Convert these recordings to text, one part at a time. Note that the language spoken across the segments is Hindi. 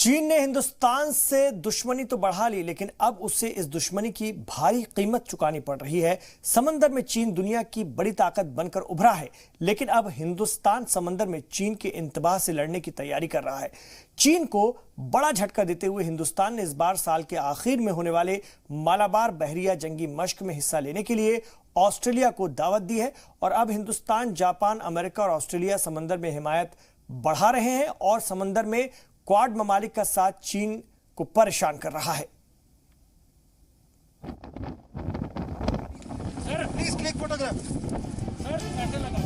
चीन ने हिंदुस्तान से दुश्मनी तो बढ़ा ली, लेकिन अब उसे इस दुश्मनी की भारी कीमत चुकानी पड़ रही है। समंदर में चीन दुनिया की बड़ी ताकत बनकर उभरा है, लेकिन अब हिंदुस्तान समंदर में चीन के इंतबाह से लड़ने की तैयारी कर रहा है। चीन को बड़ा झटका देते हुए हिंदुस्तान ने इस बार साल के आखिर में होने वाले मालाबार बहरिया जंगी मश्क में हिस्सा लेने के लिए ऑस्ट्रेलिया को दावत दी है। और अब हिंदुस्तान, जापान, अमेरिका और ऑस्ट्रेलिया समंदर में हिमायत बढ़ा रहे हैं और समंदर में क्वाड ममालिक का साथ चीन को परेशान कर रहा है। Sir please click photograph. Sir ऐसे लगा।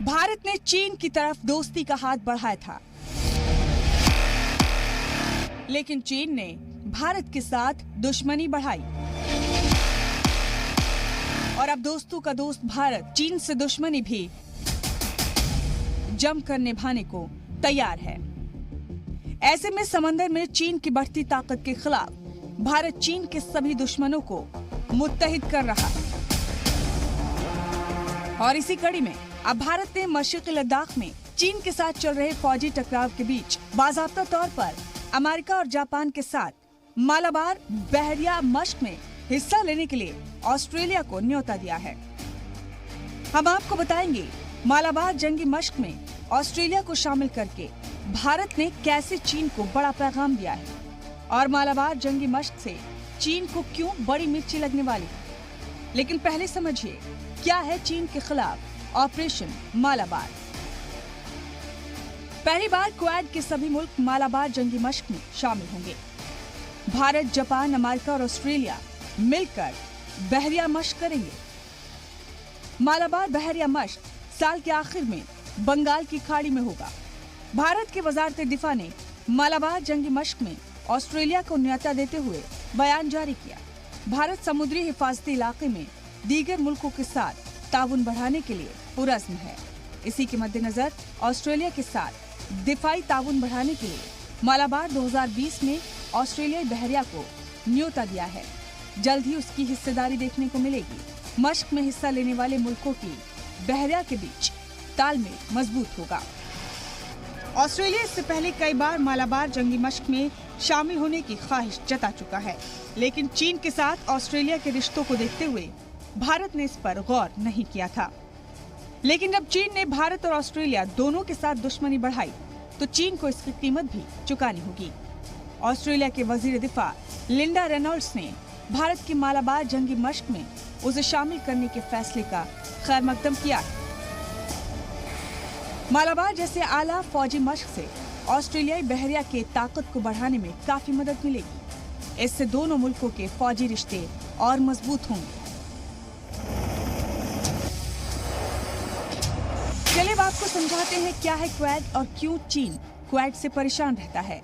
भारत ने चीन की तरफ दोस्ती का हाथ बढ़ाया था, लेकिन चीन ने भारत के साथ दुश्मनी बढ़ाई और अब दोस्तों का दोस्त भारत चीन से दुश्मनी भी जमकर निभाने को तैयार है। ऐसे में समंदर में चीन की बढ़ती ताकत के खिलाफ भारत चीन के सभी दुश्मनों को मुत्तहिद कर रहा है। और इसी कड़ी में अब भारत ने मशरिकी लद्दाख में चीन के साथ चल रहे फौजी टकराव के बीच बाज़ाब्ता तौर पर अमेरिका और जापान के साथ मालाबार बहरिया मश्क में हिस्सा लेने के लिए ऑस्ट्रेलिया को न्योता दिया है। हम आपको बताएंगे मालाबार जंगी मश्क में ऑस्ट्रेलिया को शामिल करके भारत ने कैसे चीन को बड़ा पैगाम दिया है और मालाबार जंगी मश्क से चीन को क्यों बड़ी मिर्ची लगने वाली है। लेकिन पहले समझिए क्या है चीन के खिलाफ ऑपरेशन मालाबार। पहली बार क्वाड के सभी मुल्क मालाबार जंगी मश्क में शामिल होंगे। भारत, जापान, अमेरिका और ऑस्ट्रेलिया मिलकर बहरिया मश्क करेंगे। मालाबार बहरिया मश्क साल के आखिर में बंगाल की खाड़ी में होगा। भारत के वजारत दिफा ने मालाबार जंगी मश्क में ऑस्ट्रेलिया को न्योता देते हुए बयान जारी किया। भारत समुद्री हिफाजती इलाके में दीगर मुल्कों के साथ ताउन बढ़ाने के लिए पुरज़्म है। इसी के मद्देनजर ऑस्ट्रेलिया के साथ दिफाई ताउन बढ़ाने के लिए मालाबार 2020 में ऑस्ट्रेलियाई बहरिया को न्योता दिया है। जल्द ही उसकी हिस्सेदारी देखने को मिलेगी। मश्क में हिस्सा लेने वाले मुल्कों की बहरिया के बीच तालमेल मजबूत होगा। ऑस्ट्रेलिया इससे पहले कई बार मालाबार जंगी मश्क में शामिल होने की ख्वाहिश जता चुका है, लेकिन चीन के साथ ऑस्ट्रेलिया के रिश्तों को देखते हुए भारत ने इस पर गौर नहीं किया था। लेकिन जब चीन ने भारत और ऑस्ट्रेलिया दोनों के साथ दुश्मनी बढ़ाई तो चीन को इसकी कीमत भी चुकानी होगी। ऑस्ट्रेलिया के वजीर दिफा लिंडा रेनॉल्ड्स ने भारत की मालाबार जंगी मश्क में उसे शामिल करने के फैसले का खैर मकदम किया है। मालाबार जैसे आला फौजी मश्क से ऑस्ट्रेलियाई बहरिया के ताकत को बढ़ाने में काफी मदद मिलेगी। इससे दोनों मुल्कों के फौजी रिश्ते और मजबूत होंगे। चलिए आपको समझाते हैं क्या है क्वाड और क्यों चीन क्वाड से परेशान रहता है।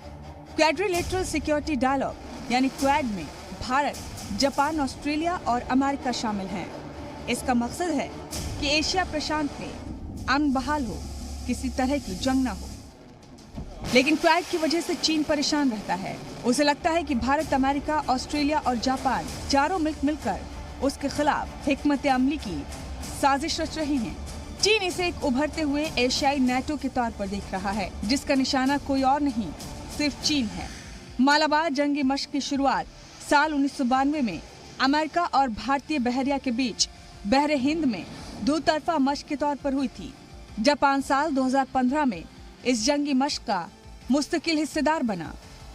क्वाड्रिलेटरल सिक्योरिटी डायलॉग यानी क्वाड में भारत, जापान, ऑस्ट्रेलिया और अमेरिका शामिल हैं। इसका मकसद है कि एशिया प्रशांत में अमन बहाल हो, किसी तरह की जंग न हो। लेकिन क्वाड की वजह से चीन परेशान रहता है। उसे लगता है कि भारत, अमेरिका, ऑस्ट्रेलिया और जापान चारों मुल्क मिलकर उसके खिलाफ हिकमत अमली की साजिश रच रहे हैं। चीन इसे एक उभरते हुए एशियाई नेटो के तौर पर देख रहा है, जिसका निशाना कोई और नहीं सिर्फ चीन है। मालाबार जंगी मश्क की शुरुआत साल 1992 में अमेरिका और भारतीय बहरिया के बीच बहरे हिंद में दो तरफा मश्क के तौर पर हुई थी। जापान साल 2015 में इस जंगी मश्क का मुस्तकिल हिस्सेदार बना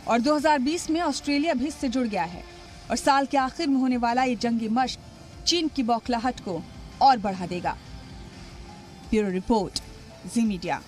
और 2020 में ऑस्ट्रेलिया भी इससे जुड़ गया है। और साल के आखिर में होने वाला ये जंगी मश्क चीन की बौखलाहट को और बढ़ा देगा। ब्यूरो रिपोर्ट, जी मीडिया।